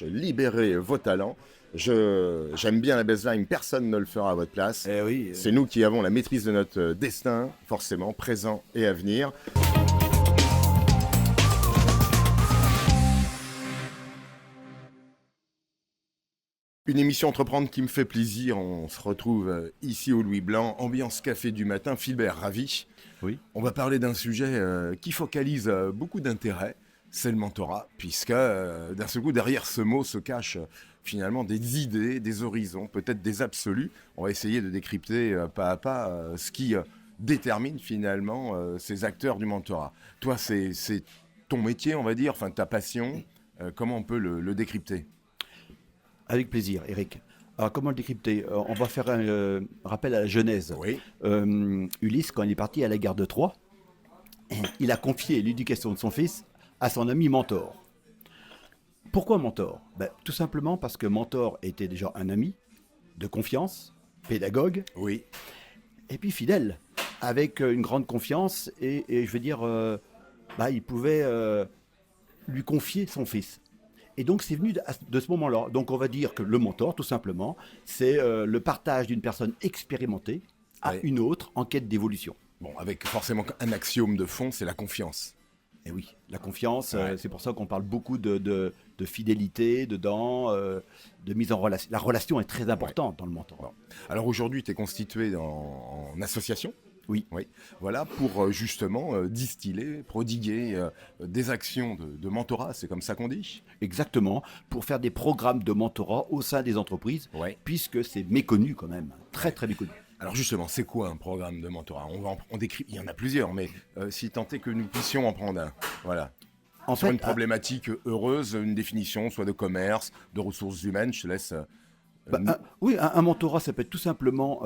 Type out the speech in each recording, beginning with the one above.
Libérez vos talents. J'aime bien la baseline, personne ne le fera à votre place. Eh oui. C'est nous qui avons la maîtrise de notre destin, forcément, présent et à venir. Une émission Entreprendre qui me fait plaisir. On se retrouve ici au Louis Blanc, ambiance café du matin. Philbert, ravi. Oui. On va parler d'un sujet qui focalise beaucoup d'intérêt, c'est le mentorat, puisque d'un seul coup, derrière ce mot se cachent finalement des idées, des horizons, peut-être des absolus. On va essayer de décrypter pas à pas ce qui détermine finalement ces acteurs du mentorat. Toi, c'est ton métier, on va dire, enfin ta passion. Comment on peut le décrypter? Avec plaisir, Eric. Alors, comment le décrypter? On va faire un rappel à la genèse. Oui, Ulysse, quand il est parti à la guerre de Troie, il a confié l'éducation de son fils à son ami Mentor. Pourquoi Mentor? Tout simplement parce que Mentor était déjà un ami de confiance, pédagogue, oui. et puis fidèle, avec une grande confiance, et je veux dire, il pouvait lui confier son fils. Et donc c'est venu de ce moment-là. Donc on va dire que le mentor, tout simplement, c'est le partage d'une personne expérimentée à Ouais. une autre en quête d'évolution. Bon, avec forcément un axiome de fond, c'est la confiance. Et oui, la confiance, Ouais. c'est pour ça qu'on parle beaucoup de fidélité dedans, de mise en relation. La relation est très importante dans le mentorat. Bon. Alors aujourd'hui, tu es constitué en association. Oui. Oui, voilà, pour justement distiller, prodiguer des actions de mentorat, c'est comme ça qu'on dit. Exactement, pour faire des programmes de mentorat au sein des entreprises, Ouais. puisque c'est méconnu quand même, très très méconnu. Alors justement, c'est quoi un programme de mentorat? On décrit, il y en a plusieurs, mais si tant est que nous puissions en prendre un, voilà. En Sur fait, une problématique heureuse, une définition, soit de commerce, de ressources humaines, je te laisse. Oui, un mentorat, ça peut être tout simplement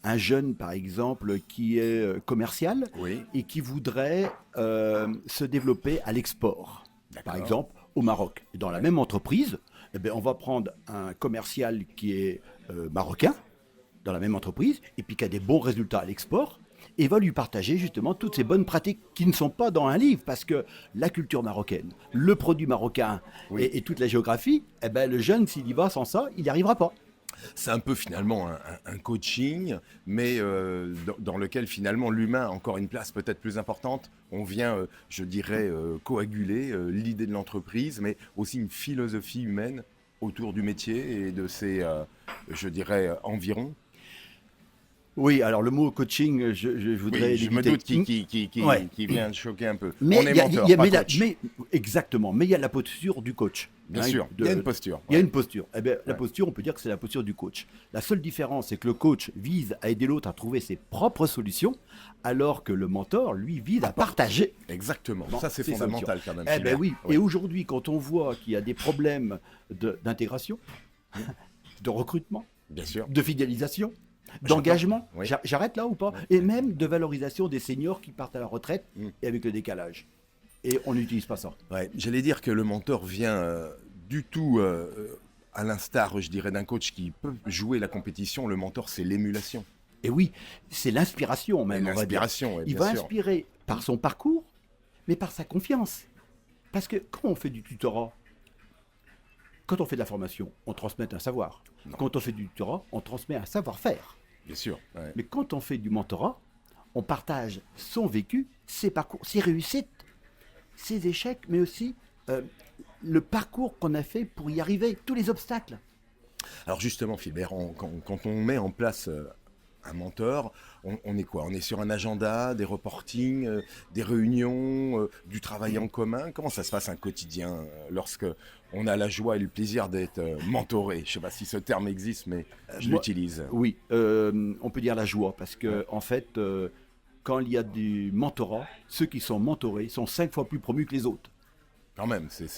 un jeune, par exemple, qui est commercial Oui, et qui voudrait se développer à l'export, par d'accord. exemple au Maroc. Et dans la Ouais. même entreprise, on va prendre un commercial qui est marocain, dans la même entreprise, et puis qui a des bons résultats à l'export, et va lui partager justement toutes ces bonnes pratiques qui ne sont pas dans un livre, parce que la culture marocaine, le produit marocain Oui. et toute la géographie, le jeune, s'il y va sans ça, il n'y arrivera pas. C'est un peu finalement un coaching, mais dans lequel finalement l'humain a encore une place peut-être plus importante. On vient, je dirais, coaguler l'idée de l'entreprise, mais aussi une philosophie humaine autour du métier et de ses, je dirais, environs. Oui, alors le mot coaching, je voudrais Oui, je me l'éviter. doute Ouais. qui vient choquer un peu. Mais On est il y a- mentor, il y a- pas mais la- coach. mais- exactement, mais il y a la posture du coach. Bien Hein, sûr, il y a une posture. Il y a Ouais. une posture. La Ouais. posture, on peut dire que c'est la posture du coach. La seule différence, c'est que le coach vise à aider l'autre à trouver ses propres solutions, alors que le mentor, lui, vise à partager. Exactement. Bon, Ça, c'est ses fondamental solutions. quand même. Eh ben Philbert. oui. Oui. Et aujourd'hui, quand on voit qu'il y a des problèmes d'intégration, de recrutement, Bien sûr. de fidélisation, d'engagement, Oui. j'arrête là ou pas? Et même de valorisation des seniors qui partent à la retraite Mm. et avec le décalage. Et on n'utilise pas ça. Ouais, j'allais dire que le mentor vient du tout à l'instar, je dirais, d'un coach qui peut jouer la compétition. Le mentor, c'est l'émulation. Et oui, c'est l'inspiration Et même, on va dire. l'inspiration, ouais, Il bien va sûr. inspirer par son parcours, mais par sa confiance. Parce que quand on fait du tutorat, quand on fait de la formation, on transmet un savoir. Non. Quand on fait du tutorat, on transmet un savoir-faire. Bien sûr. Ouais. Mais quand on fait du mentorat, on partage son vécu, ses parcours, ses réussites, ses échecs, mais aussi le parcours qu'on a fait pour y arriver, tous les obstacles. Alors justement, Philbert, quand on met en place un mentor, on est quoi? On est sur un agenda, des reportings, des réunions, du travail en commun. Comment ça se passe un quotidien lorsque on a la joie et le plaisir d'être mentoré? Je ne sais pas si ce terme existe, mais je Moi- l'utilise. Oui, on peut dire la joie, parce que en fait, quand il y a du mentorat, ceux qui sont mentorés sont 5 fois plus promus que les autres. Quand même, c'est Mais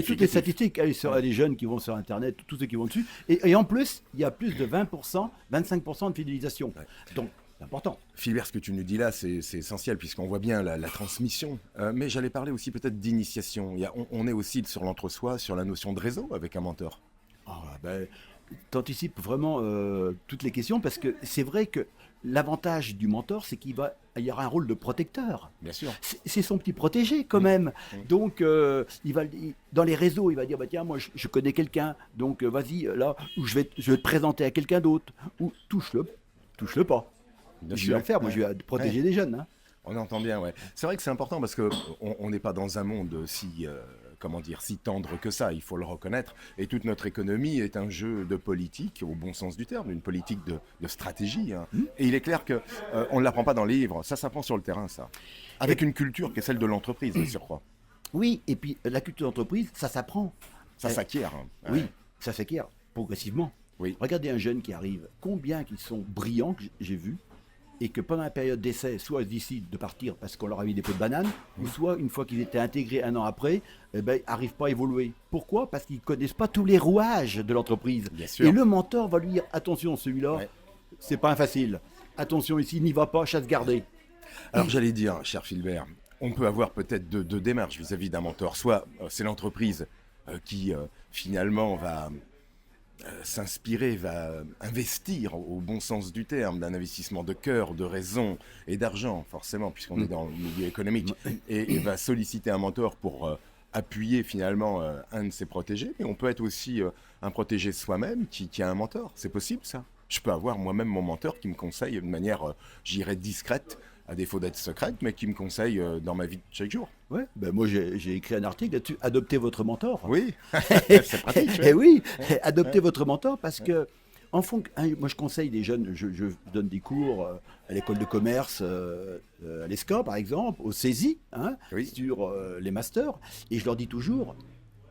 toutes les significatif. statistiques, les jeunes qui vont sur Internet, tous ceux qui vont dessus, et en plus, il y a plus de 20%, 25% de fidélisation. Ouais. Donc, c'est important. Philbert, ce que tu nous dis là, c'est essentiel puisqu'on voit bien la transmission. Mais j'allais parler aussi peut-être d'initiation. On est aussi sur l'entre-soi, sur la notion de réseau avec un mentor. Ah, ben, t'anticipes vraiment toutes les questions parce que c'est vrai que l'avantage du mentor, c'est il y aura un rôle de protecteur. Bien sûr. C'est son petit protégé quand Mmh. même. Mmh. Donc, dans les réseaux, il va dire bah, tiens, moi je connais quelqu'un, donc vas-y, là, ou je vais te présenter à quelqu'un d'autre, ou touche-le pas. Bien Je vais sûr. le faire, moi Ouais. je vais Ouais. protéger des jeunes. Hein. On entend bien, ouais. C'est vrai que c'est important parce que on n'est pas dans un monde si, comment dire, si tendre que ça, il faut le reconnaître. Et toute notre économie est un jeu de politique, au bon sens du terme, une politique de stratégie, hein. Hmm. Et il est clair que on ne l'apprend pas dans les livres, ça s'apprend sur le terrain, ça. Avec Et, une culture qui est celle de l'entreprise, de surcroît. oui, et puis la culture d'entreprise, ça s'apprend. Ça Eh, s'acquiert, hein. oui, Ouais. ça s'acquiert progressivement. Oui, Regardez un jeune qui arrive, combien qui sont brillants que j'ai vu, et que pendant la période d'essai, soit ils décident de partir parce qu'on leur a mis des pots de banane, ou soit une fois qu'ils étaient intégrés un an après, eh ben, ils n'arrivent pas à évoluer. Pourquoi? Parce qu'ils ne connaissent pas tous les rouages de l'entreprise. bien sûr. Et le mentor va lui dire attention, celui-là, Ouais. c'est pas un facile. Attention ici, n'y va pas, chasse gardée. Alors j'allais dire, cher Philbert, on peut avoir peut-être deux démarches vis-à-vis d'un mentor. Soit c'est l'entreprise qui finalement va s'inspirer, va investir au bon sens du terme, d'un investissement de cœur, de raison et d'argent, forcément, puisqu'on est dans le milieu économique, et va solliciter un mentor pour appuyer finalement un de ses protégés. Mais on peut être aussi un protégé soi-même qui a un mentor. C'est possible ça. Je peux avoir moi-même mon mentor qui me conseille de manière, j'irais, discrète, à défaut d'être secrète, mais qui me conseille dans ma vie de chaque jour. Ouais, ben moi j'ai écrit un article là-dessus, adoptez votre mentor. Oui, c'est pratique. Et oui, Ouais. adoptez Ouais. votre mentor parce que, moi je conseille des jeunes, je donne des cours à l'école de commerce, à l'ESCA par exemple, au CESI, hein, Oui. sur les masters, et je leur dis toujours,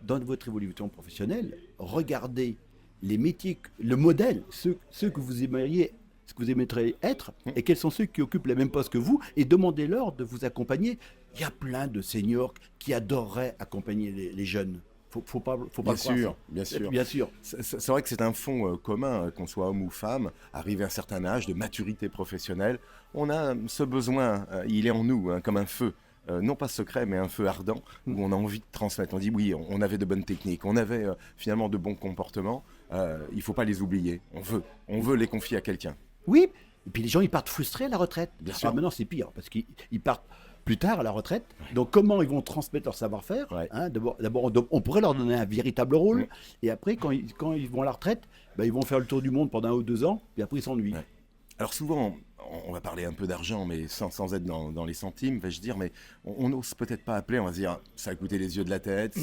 dans votre évolution professionnelle, regardez les métiers, le modèle, ceux que vous aimeriez, ce que vous aimeriez être, et quels sont ceux qui occupent les mêmes postes que vous, et demandez-leur de vous accompagner. Il y a plein de seniors qui adoreraient accompagner les jeunes. Faut pas Bien le croire, sûr, ça. bien sûr. Bien sûr. C'est vrai que c'est un fond commun, qu'on soit homme ou femme, arrivé à un certain âge de maturité professionnelle, on a ce besoin, il est en nous, hein, comme un feu. Non pas secret, mais un feu ardent, où on a envie de transmettre. On dit oui, on avait de bonnes techniques, on avait finalement de bons comportements, il ne faut pas les oublier. On veut les confier à quelqu'un. Oui. Et puis les gens, ils partent frustrés à la retraite. Bien sûr. Alors maintenant, c'est pire, parce qu'ils partent plus tard à la retraite. Donc comment ils vont transmettre leur savoir-faire, Ouais. hein? D'abord, on pourrait leur donner un véritable rôle. Mm. Et après, quand ils vont à la retraite, ben, ils vont faire le tour du monde pendant 1 ou 2 ans, puis après ils s'ennuient. Ouais. Alors souvent, on va parler un peu d'argent, mais sans être dans les centimes, vais-je dire, mais on n'ose peut-être pas appeler, on va se dire, ça a coûté les yeux de la tête,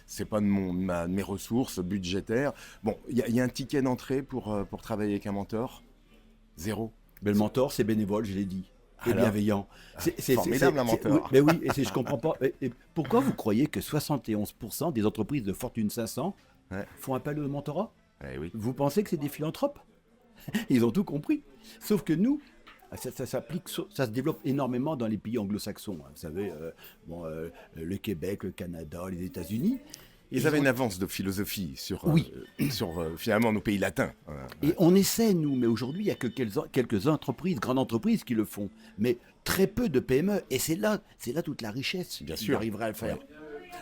c'est pas de mes ressources budgétaires. Bon, il y a un ticket d'entrée pour travailler avec un mentor. Zéro. Mais le mentor, c'est bénévole, je l'ai dit. Et Alors, bienveillant. formidable, un mentor. Oui, mais oui, je comprends pas. Et pourquoi vous croyez que 71% des entreprises de Fortune 500 Ouais. font appel au mentorat? Eh oui. Vous pensez que c'est des philanthropes? Ils ont tout compris. Sauf que nous, ça s'applique, ça se développe énormément dans les pays anglo-saxons. Hein. Vous savez, le Québec, le Canada, les États-Unis. Et Ils avaient ont- une avance de philosophie sur, Oui. finalement nos pays latins. Et on essaie, nous, mais aujourd'hui, il n'y a que quelques entreprises, grandes entreprises qui le font. Mais très peu de PME. Et c'est là toute la richesse. Bien qui sûr. arriverait à le faire. Ouais.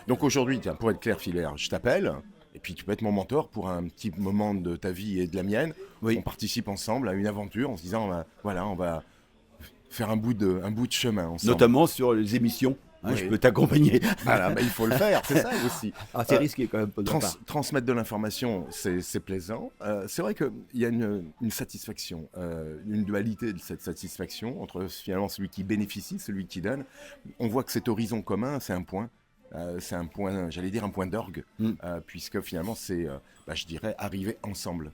Donc aujourd'hui, tiens, pour être clair, Filaire, je t'appelle, et puis tu peux être mon mentor pour un petit moment de ta vie et de la mienne. Oui. On participe ensemble à une aventure en se disant, voilà, on va faire un bout de chemin ensemble. Notamment sur les émissions. Hein, Oui. Je peux t'accompagner. Voilà, il faut le faire, c'est ça aussi. Ah, c'est Euh, risqué quand même. Pas de ma part. Transmettre de l'information, c'est plaisant. C'est vrai qu'il y a une satisfaction, une dualité de cette satisfaction entre finalement celui qui bénéficie, celui qui donne. On voit que cet horizon commun, c'est un point. J'allais dire un point d'orgue, Mm. puisque finalement c'est, je dirais, arriver ensemble.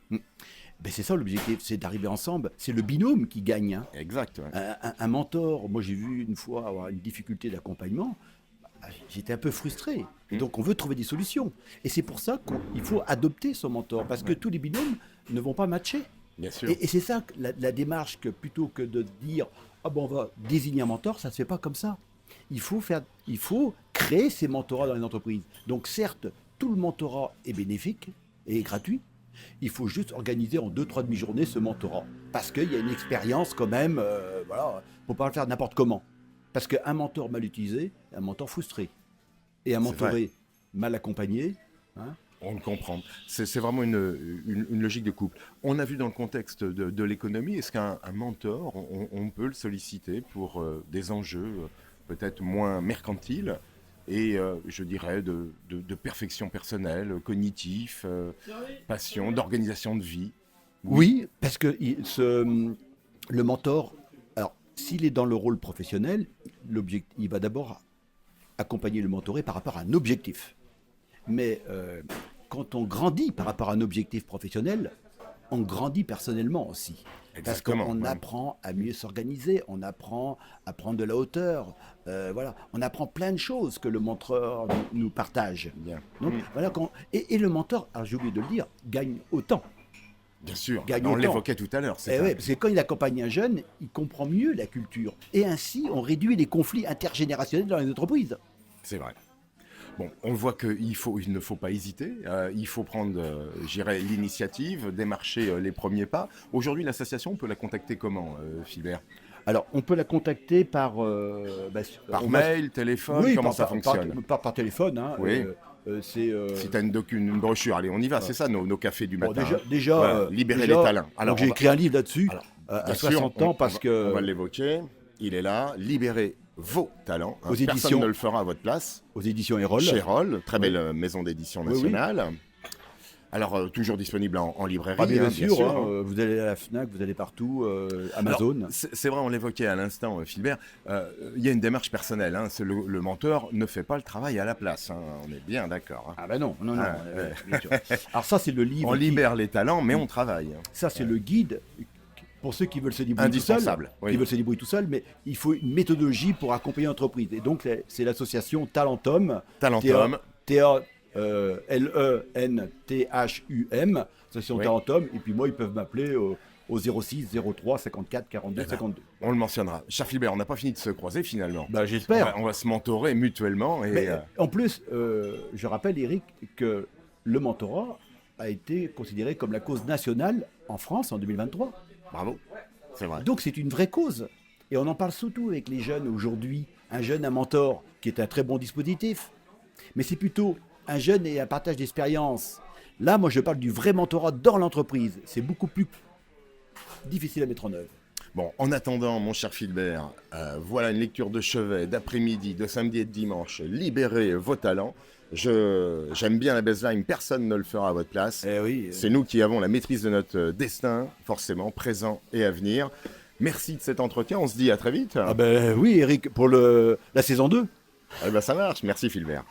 Ben c'est ça l'objectif, c'est d'arriver ensemble. C'est le binôme qui gagne. Hein. Exact. Ouais. Un mentor, moi j'ai vu une fois avoir une difficulté d'accompagnement, j'étais un peu frustré. Et donc on veut trouver des solutions. Et c'est pour ça qu'il faut adopter son mentor, parce que tous les binômes ne vont pas matcher. Bien sûr. Et c'est ça la démarche, que plutôt que de dire ah bon, on va désigner un mentor, ça ne se fait pas comme ça. Il faut créer ces mentorats dans les entreprises. Donc certes, tout le mentorat est bénéfique et est gratuit. Il faut juste organiser en 2-3 demi-journées ce mentorat. Parce qu'il y a une expérience quand même, voilà, il ne faut pas le faire n'importe comment. Parce qu'un mentor mal utilisé, un mentor frustré. Et un C'est mentoré mal accompagné, hein, On le comprend. C'est vraiment une logique de couple. On a vu dans le contexte de l'économie, est-ce qu'un mentor, on peut le solliciter pour des enjeux peut-être moins mercantiles et je dirais de perfection personnelle, cognitif, passion, d'organisation de vie? Oui, Oui, parce que le mentor, alors s'il est dans le rôle professionnel, il va d'abord accompagner le mentoré par rapport à un objectif. Mais quand on grandit par rapport à un objectif professionnel, on grandit personnellement aussi. Parce exactement. qu'on Ouais. apprend à mieux s'organiser, on apprend à prendre de la hauteur. Voilà, on apprend plein de choses que le mentor nous partage. Bien. Donc voilà, et le mentor, alors j'ai oublié de le dire, gagne autant. Bien sûr. Gagne On autant. l'évoquait tout à l'heure. Eh ouais, parce que quand il accompagne un jeune, il comprend mieux la culture. Et ainsi, on réduit les conflits intergénérationnels dans les entreprises. C'est vrai. Bon, on voit il ne faut pas hésiter, il faut prendre, j'irais, l'initiative, démarcher les premiers pas. Aujourd'hui, l'association, on peut la contacter comment, Philbert? Alors, on peut la contacter par... Par mail, téléphone, Oui, comment ça fonctionne? par téléphone. Hein, Oui. c'est... Si tu as une brochure, allez, on y va, c'est ça nos cafés du bon, matin. déjà, Voilà, libérer déjà, les talents. Alors, donc j'ai écrit un livre là-dessus, alors, à bien sûr, 60 ans, parce on va que l'évoquer. Il est là, libérer vos talents. Hein. Aux Personne éditions- ne le fera à votre place. aux éditions Erol. Chez Roll, très belle maison d'édition Oui, oui. nationale. Alors, toujours disponible en librairie, Ah, bien, hein, sûr, hein, hein. vous allez à la FNAC, vous allez partout, Alors, Amazon. c'est vrai, on l'évoquait à l'instant, Philbert, il y a une démarche personnelle. Hein, le mentor ne fait pas le travail à la place. Hein, on est bien d'accord. Hein. Ah ben non, non, non. Ah, bien sûr. Alors ça, c'est le livre. On libère les talents, mais on travaille. Hein. Ça, c'est le guide pour ceux qui veulent se débrouiller tout seuls. Indispensable. Oui. Qui veulent se débrouiller tout seuls, mais il faut une méthodologie pour accompagner l'entreprise. Et donc, c'est l'association Talentum. Talentum. T-A-L-E-N-T-H-U-M. Association Oui. Talentum. Et puis moi, ils peuvent m'appeler au 06 03 54 42 52. On le mentionnera. Cher Philbert, on n'a pas fini de se croiser finalement. Ben, j'espère. On va se mentorer mutuellement. Et, Mais, en plus, je rappelle, Eric, que le mentorat a été considéré comme la cause nationale en France en 2023. bravo. C'est vrai. Donc c'est une vraie cause. Et on en parle surtout avec les jeunes aujourd'hui. Un jeune, un mentor, qui est un très bon dispositif. Mais c'est plutôt un jeune et un partage d'expérience. Là, moi, je parle du vrai mentorat dans l'entreprise. C'est beaucoup plus difficile à mettre en œuvre. Bon, en attendant, mon cher Philbert, voilà une lecture de chevet d'après-midi, de samedi et de dimanche. Libérez vos talents. J'aime bien la baseline, personne ne le fera à votre place. Eh oui. C'est nous qui avons la maîtrise de notre destin, forcément, présent et à venir. Merci de cet entretien, on se dit à très vite. Ah ben oui, Eric, pour la saison 2. Eh ben ça marche, merci Philbert.